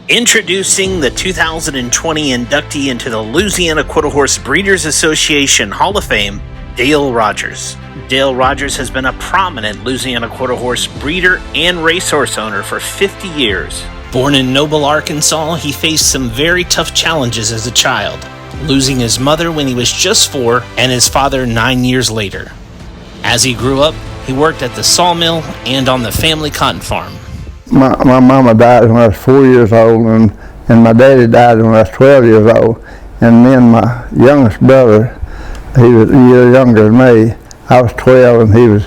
Introducing the 2020 inductee into the Louisiana Quarter Horse Breeders Association Hall of Fame, Dale Rogers. Dale Rogers has been a prominent Louisiana Quarter Horse breeder and racehorse owner for 50 years. Born in Noble, Arkansas, he faced some very tough challenges as a child, losing his mother when he was just 4 and his father 9 years later. As he grew up, he worked at the sawmill and on the family cotton farm. My mama died when I was 4 years old, and my daddy died when I was 12 years old. And then my youngest brother, he was a year younger than me. I was 12 and he was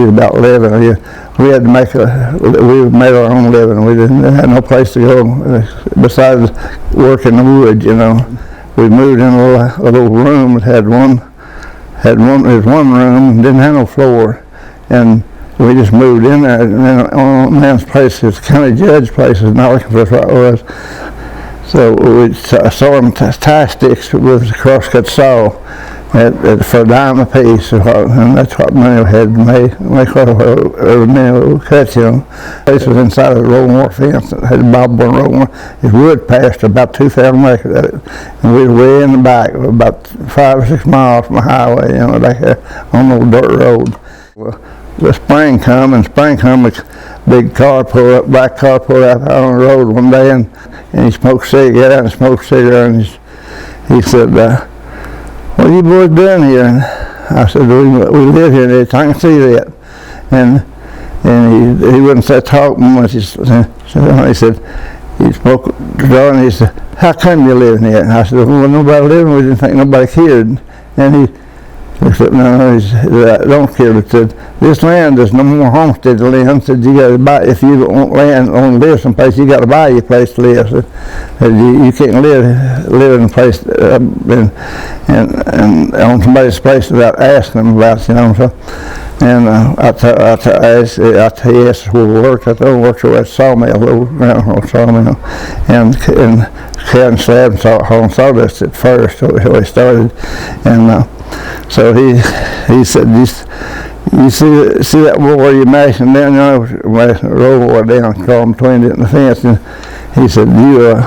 about 11. We had to we made our own living. We didn't have no place to go besides work in the woods, you know. We moved in a little room that had one room and didn't have no floor. And we just moved in there, and then on a man's place, his county judge place, is not looking for us what it was. So we saw him tie sticks with a crosscut saw for a dime a piece, and that's what many had made. Many cuts, you know. The place was inside of a rolling wire fence that had a barbed wire rolling wire. His wood passed about 2,000 acres of it, and we were way in the back, about 5 or 6 miles from the highway, you know, back there on the dirt road. Well, the spring come, a big car pulled up, black car pulled up on the road one day, and he smoked cigarette and smoked cigarette, and he said, "What are you boys doing here?" And I said, "We live here, and I can see that." And he wouldn't say talk much. He said, he spoke to John, and he said, "How come you living here?" And I said, "Well, nobody living, we didn't think nobody cared." And he said, "No, I don't care." But said, "This land, there's no more homestead land." Said, "You got to buy, if you want land, want to live someplace, you got to buy your place to live." Said, you can't live in a place and on somebody's place without asking them about it, you know. So, and I asked where we worked. I told him we worked over at sawmill, little round sawmill, and cutting slabs and sawdust at first, so he started, and. So he said, "You see that wire you're mashing down, you know, mashing the roll wire down, crawling between it and the fence." And he said, you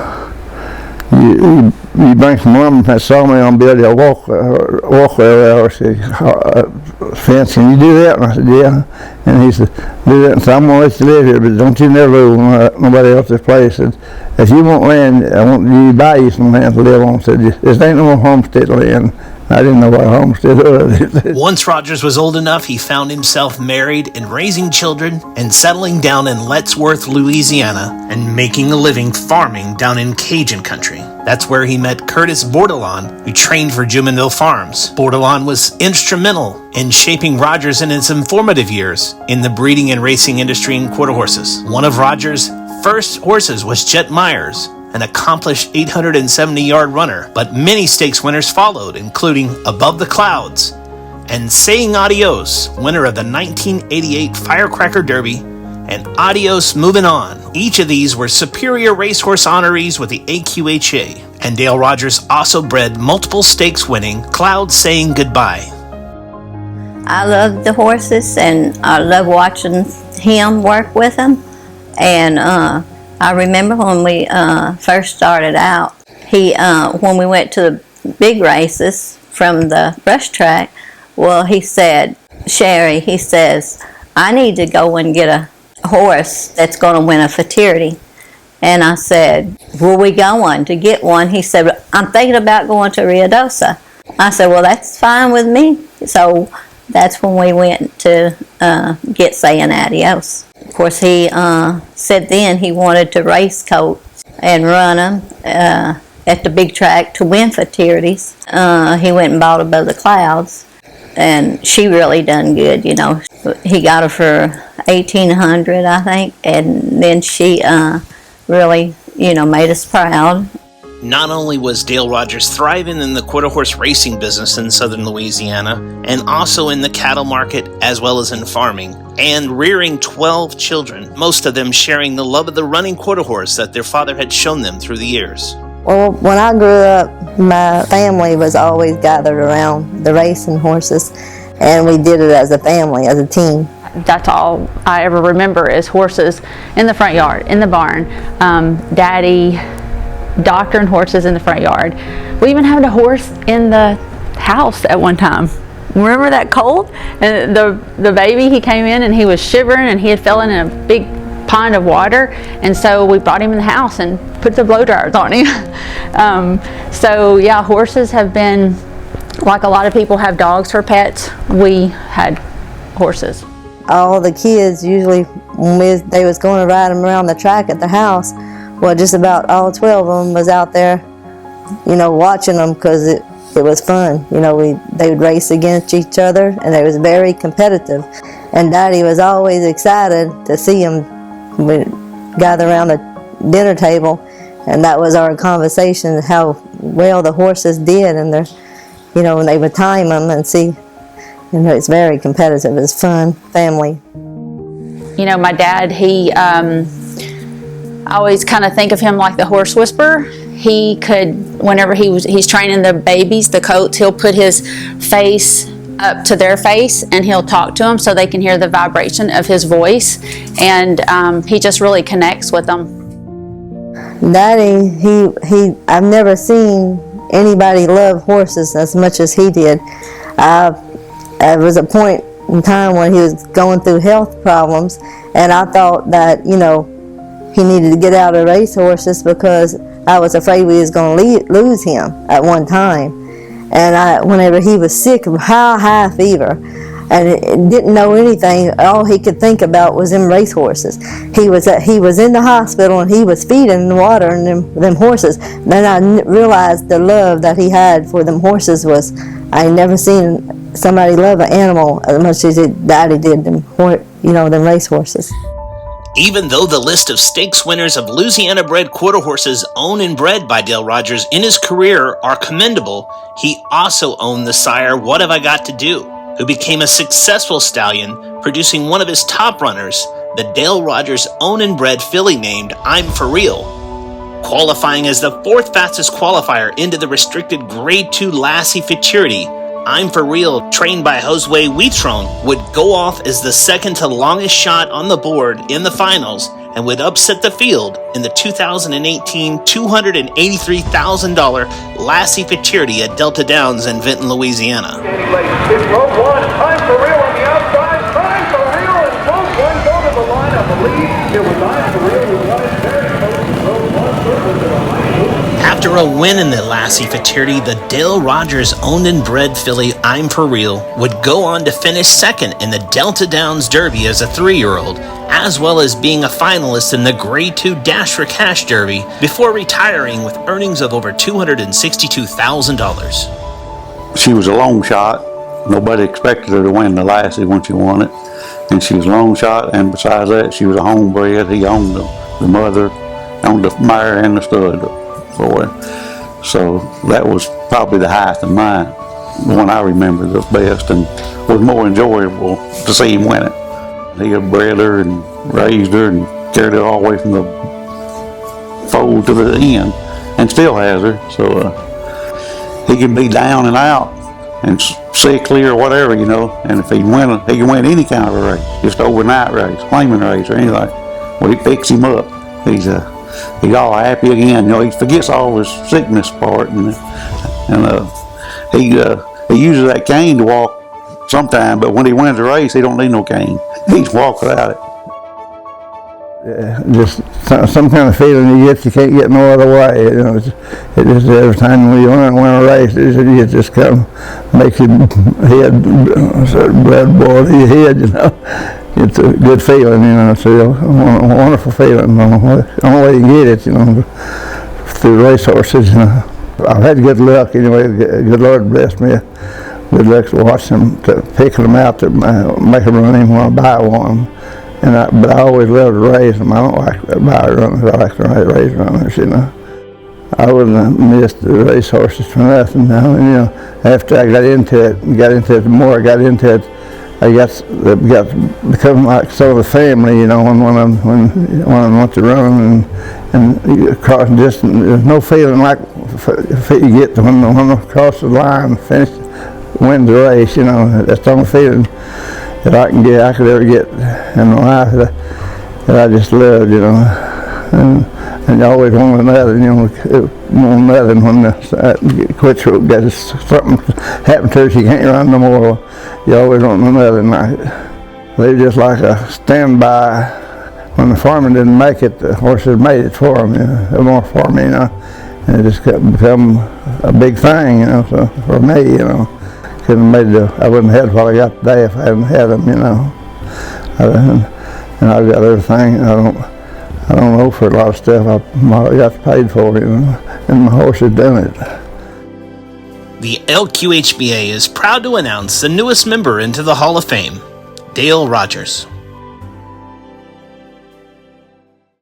bring some lumber from that sawmill and build a walkway or fence, and you do that?" And I said, "Yeah." And he said, "Do that, and so I'm going to let you live here, but don't you never live on nobody else's place. And if you want land, I want you to buy you some land to live on." Said, "This ain't no more homestead land." I didn't know what a homestead was. Once Rogers was old enough, he found himself married and raising children and settling down in Lettsworth, Louisiana, and making a living farming down in Cajun country. That's where he met Curtis Bordelon, who trained for Jumonville Farms. Bordelon was instrumental in shaping Rogers in his informative years in the breeding and racing industry in quarter horses. One of Rogers' first horses was Jet Myers, an accomplished 870-yard runner, but many stakes winners followed, including Above the Clouds and Saying Adios, winner of the 1988 Firecracker Derby, and Adios Moving On. Each of these were superior racehorse honorees with the AQHA, and Dale Rogers also bred multiple stakes winning Clouds Saying Goodbye. I love the horses, and I love watching him work with them, and I remember when we first started out, when we went to the big races from the brush track, well, he said, "Sherry," he says, "I need to go and get a horse that's going to win a futurity." And I said, "Where we going to get one?" He said, "I'm thinking about going to Ruidoso." I said, "Well, that's fine with me." So that's when we went to get Saying Adios. Of course, he said then he wanted to race colt and run them at the big track to win futurities. He went and bought Above the Clouds, and she really done good, you know. He got her for $1,800, I think, and then she really, you know, made us proud. Not only was Dale Rogers thriving in the quarter horse racing business in southern Louisiana, and also in the cattle market as well as in farming, and rearing 12 children, most of them sharing the love of the running quarter horse that their father had shown them through the years. Well, when I grew up, my family was always gathered around the racing horses, and we did it as a family, as a team. that's all I ever remember is horses in the front yard, in the barn. Daddy doctoring horses in the front yard. We even had a horse in the house at one time. Remember that cold? And the baby, he came in and he was shivering and he had fell in a big pond of water, and so we brought him in the house and put the blow dryers on him. So yeah, horses have been, like a lot of people have dogs for pets, we had horses. All the kids usually, when they was going to ride them around the track at the house, well, just about all 12 of them was out there, you know, watching them, because it was fun. You know, they would race against each other, and they was very competitive. And Daddy was always excited to see them. We'd gather around the dinner table, and that was our conversation, how well the horses did, and you know, when they would time them and see. You know, it's very competitive. It's fun, family. You know, my dad, I always kind of think of him like the horse whisperer. He could, whenever he's training the babies, the coats, he'll put his face up to their face and he'll talk to them so they can hear the vibration of his voice, and he just really connects with them. Daddy, I've never seen anybody love horses as much as he did. There was a point in time when he was going through health problems, and I thought that, you know, he needed to get out of racehorses because I was afraid we was going to lose him at one time. And whenever he was sick, high fever, and didn't know anything, all he could think about was them racehorses. He was in the hospital and he was feeding water and them horses. Then I realized the love that he had for them horses was, I ain't never seen somebody love an animal as much as Daddy did them racehorses. Even though the list of stakes winners of Louisiana-bred quarter horses owned and bred by Dale Rogers in his career are commendable, he also owned the sire What Have I Got to Do, who became a successful stallion, producing one of his top runners, the Dale Rogers owned and bred filly named I'm For Real. Qualifying as the fourth fastest qualifier into the restricted Grade 2 Lassie Futurity, I'm For Real, trained by Josue Huitron, would go off as the second to longest shot on the board in the finals and would upset the field in the 2018 $283,000 Lassie Futurity at Delta Downs in Vinton, Louisiana. It's row one, I'm For Real on the outside, I'm For Real, and both one go to the line, I believe. It was I'm For Real who won it very close to row one, circle to the line. After a win in the Lassie Futurity, the Dale Rogers owned and bred filly I'm For Real would go on to finish second in the Delta Downs Derby as a 3-year-old, as well as being a finalist in the Grade 2 Dash for Cash Derby before retiring with earnings of over $262,000. She was a long shot. Nobody expected her to win the Lassie when she won it. And she was a long shot, and besides that, she was a homebred. He owned the mother, owned the mare and the stud for it. So that was probably the highest of mine, the one I remember the best, and was more enjoyable to see him win it. He had bred her and raised her and carried her all the way from the foal to the end, and still has her. So he can be down and out and sickly or whatever, you know, and if he can win any kind of a race, just overnight race, claiming race or anything. Well, he picks him up. He's all happy again. You know, he forgets all his sickness part, and he uses that cane to walk sometime, but when he wins a race, he don't need no cane. He's walk without it. Just some kind of feeling you get, you can't get no other way. You know, it just every time when you win a race, it just come make your head blood boil to your head. You know, it's a good feeling. You know, it's a wonderful feeling. The only way you can get it, you know, through racehorses. You know, I've had good luck anyway. Good Lord bless me. Good luck watching them, picking them out to make them run in when I buy one. But I always loved to race them. I don't like to buy runners. I like to race runners, you know. I wouldn't have missed the racehorses for nothing. You know, after I got into it, the more I got into it, I got to become like sort of a family, you know, when one of them went to run and cross distance. There's no feeling like you get to when they cross the line, finish, win the race, you know. That's the only feeling that I could ever get in my life that I just loved, you know. And you always want another, you know, want another when the quits gets something happened to her, she can't run no more. You always want another night. They just like a standby. When the farmer didn't make it, the horses made it for him, you know, more for me, you know. And it just become a big thing, you know, so for me, you know. Couldn't have made I wouldn't have had what I got today if I hadn't had them, you know. And I've got everything. I don't owe for a lot of stuff. I got paid for, you know, and my horse has done it. The LQHBA is proud to announce the newest member into the Hall of Fame, Dale Rogers.